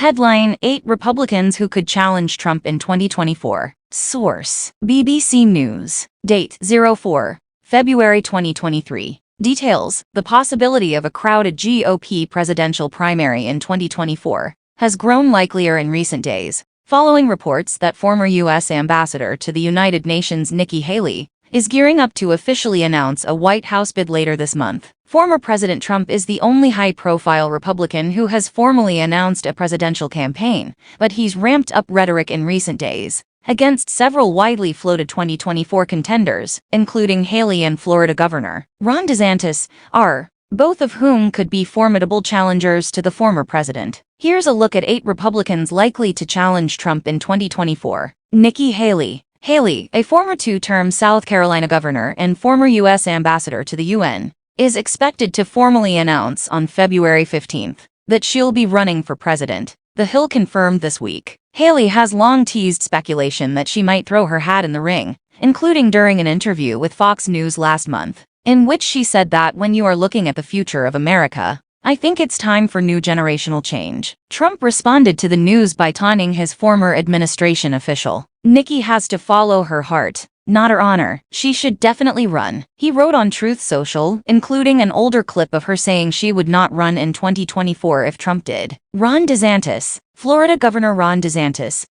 Headline: 8 Republicans who could challenge Trump in 2024. Source: BBC News. Date: 04 February 2023. Details: the possibility of a crowded GOP presidential primary in 2024 has grown likelier in recent days, following reports that former U.S. Ambassador to the United Nations Nikki Haley is gearing up to officially announce a White House bid later this month. Former President Trump is the only high-profile Republican who has formally announced a presidential campaign, but he's ramped up rhetoric in recent days against several widely floated 2024 contenders, including Haley and Florida Governor Ron DeSantis, both of whom could be formidable challengers to the former president. Here's a look at 8 Republicans likely to challenge Trump in 2024. Nikki Haley. Haley, a former 2-term South Carolina governor and former U.S. ambassador to the UN, is expected to formally announce on February 15 that she'll be running for president. The Hill confirmed this week. Haley has long teased speculation that she might throw her hat in the ring, including during an interview with Fox News last month, in which she said that when you are looking at the future of America, I think it's time for new generational change. Trump responded to the news by taunting his former administration official. Nikki has to follow her heart, not her honor. She should definitely run, he wrote on Truth Social, including an older clip of her saying she would not run in 2024 if Trump did. Ron DeSantis. Florida Governor Ron DeSantis,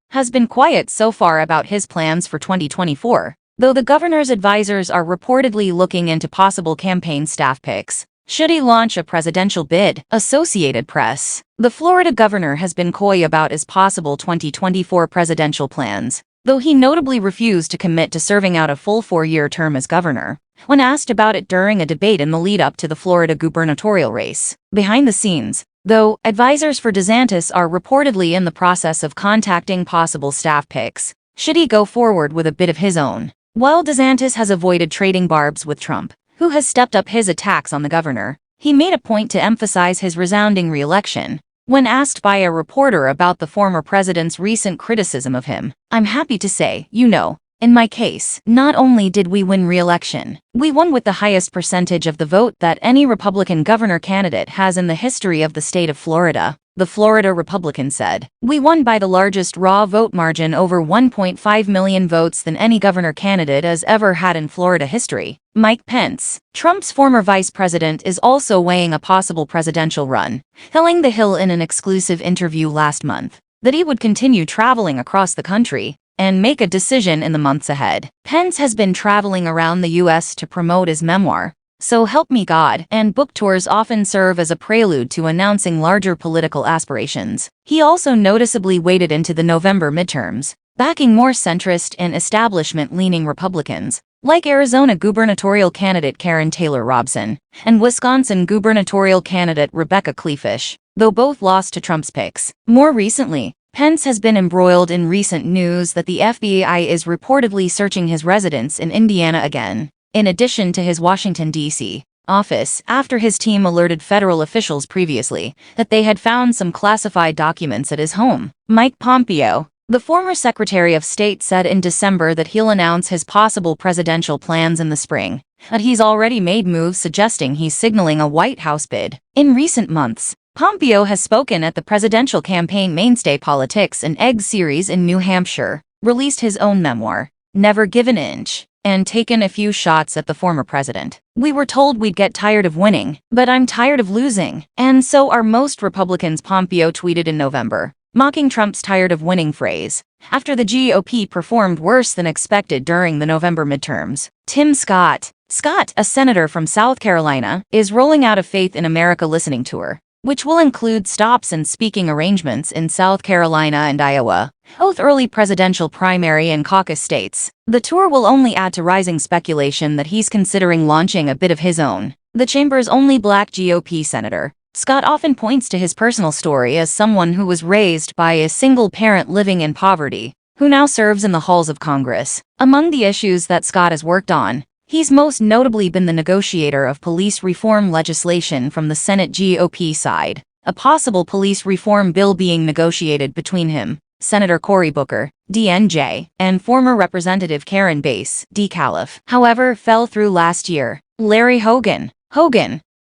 has been quiet so far about his plans for 2024, though the governor's advisors are reportedly looking into possible campaign staff picks should he launch a presidential bid. Associated Press. The Florida governor has been coy about his possible 2024 presidential plans, though he notably refused to commit to serving out a full 4-year term as governor when asked about it during a debate in the lead-up to the Florida gubernatorial race. Behind the scenes, though, advisors for DeSantis are reportedly in the process of contacting possible staff picks should he go forward with a bid of his own. While DeSantis has avoided trading barbs with Trump, who has stepped up his attacks on the governor, he made a point to emphasize his resounding re-election. When asked by a reporter about the former president's recent criticism of him, "I'm happy to say, in my case, not only did we win re-election, we won with the highest percentage of the vote that any Republican governor candidate has in the history of the state of Florida," the Florida Republican said. "We won by the largest raw vote margin, over 1.5 million votes, than any governor candidate has ever had in Florida history." Mike Pence, Trump's former vice president, is also weighing a possible presidential run, telling The Hill in an exclusive interview last month that he would continue traveling across the country and make a decision in the months ahead. Pence has been traveling around the U.S. to promote his memoir, So Help Me God, and book tours often serve as a prelude to announcing larger political aspirations. He also noticeably waded into the November midterms, backing more centrist and establishment-leaning Republicans, like Arizona gubernatorial candidate Karen Taylor Robson and Wisconsin gubernatorial candidate Rebecca Kleefisch, though both lost to Trump's picks. More recently, Pence has been embroiled in recent news that the FBI is reportedly searching his residence in Indiana again, in addition to his Washington, D.C. office, after his team alerted federal officials previously that they had found some classified documents at his home. Mike Pompeo, the former Secretary of State, said in December that he'll announce his possible presidential plans in the spring, but he's already made moves suggesting he's signaling a White House bid. In recent months, Pompeo has spoken at the presidential campaign Mainstay Politics and Egg series in New Hampshire, released his own memoir, Never Give an Inch, and taken a few shots at the former president. "We were told we'd get tired of winning, but I'm tired of losing, and so are most Republicans," Pompeo tweeted in November, mocking Trump's "tired of winning" phrase, after the GOP performed worse than expected during the November midterms. Tim Scott, a senator from South Carolina, is rolling out a Faith in America listening tour, which will include stops and speaking arrangements in South Carolina and Iowa, both early presidential primary and caucus states. The tour will only add to rising speculation that he's considering launching a bid of his own. The chamber's only black GOP senator, Scott often points to his personal story as someone who was raised by a single parent living in poverty, who now serves in the halls of Congress. Among the issues that Scott has worked on, he's most notably been the negotiator of police reform legislation from the Senate GOP side, a possible police reform bill being negotiated between him, Senator Cory Booker, DNJ, and former Representative Karen Bass, DeKalb, however, fell through last year. Larry Hogan,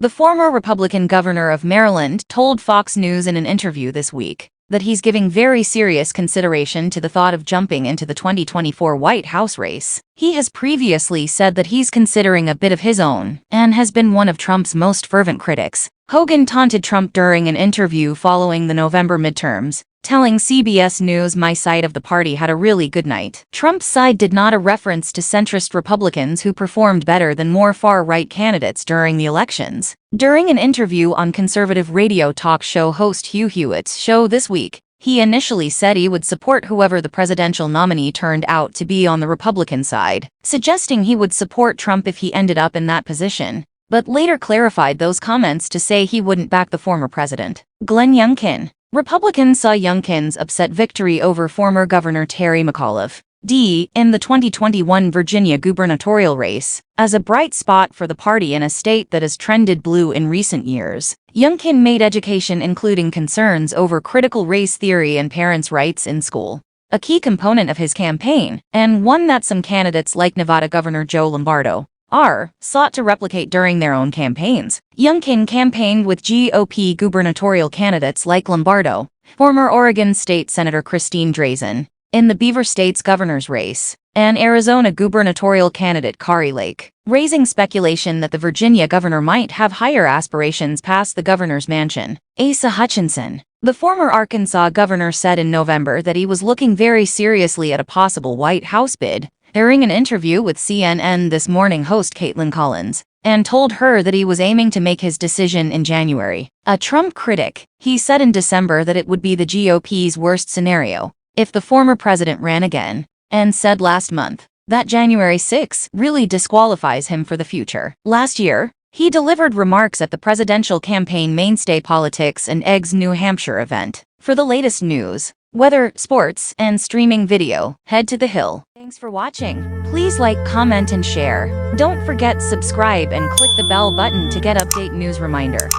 The former Republican governor of Maryland told Fox News in an interview this week that he's giving very serious consideration to the thought of jumping into the 2024 White House race. He has previously said that he's considering a bid of his own and has been one of Trump's most fervent critics. Hogan taunted Trump during an interview following the November midterms, telling CBS News, "My side of the party had a really good night." Trump's side did not a reference to centrist Republicans who performed better than more far-right candidates during the elections. During an interview on conservative radio talk show host Hugh Hewitt's show this week, he initially said he would support whoever the presidential nominee turned out to be on the Republican side, suggesting he would support Trump if he ended up in that position, but later clarified those comments to say he wouldn't back the former president. Glenn Youngkin. Republicans saw Youngkin's upset victory over former Governor Terry McAuliffe, D., in the 2021 Virginia gubernatorial race as a bright spot for the party in a state that has trended blue in recent years. Youngkin made education, including concerns over critical race theory and parents' rights in school, a key component of his campaign, and one that some candidates like Nevada Governor Joe Lombardo sought to replicate during their own campaigns. Youngkin campaigned with GOP gubernatorial candidates like Lombardo, former Oregon State Senator Christine Drazan, in the Beaver State's governor's race, and Arizona gubernatorial candidate Kari Lake, raising speculation that the Virginia governor might have higher aspirations past the governor's mansion. Asa Hutchinson. The former Arkansas governor said in November that he was looking very seriously at a possible White House bid during an interview with CNN This Morning host Caitlin Collins, and told her that he was aiming to make his decision in January. A Trump critic, he said in December that it would be the GOP's worst scenario if the former president ran again, and said last month that January 6 really disqualifies him for the future. Last year, he delivered remarks at the presidential campaign Mainstay Politics and Eggs New Hampshire event. For the latest news, weather, sports, and streaming video, head to The Hill. Thanks for watching. Please like, comment, and share. Don't forget subscribe and click the bell button to get update news reminder.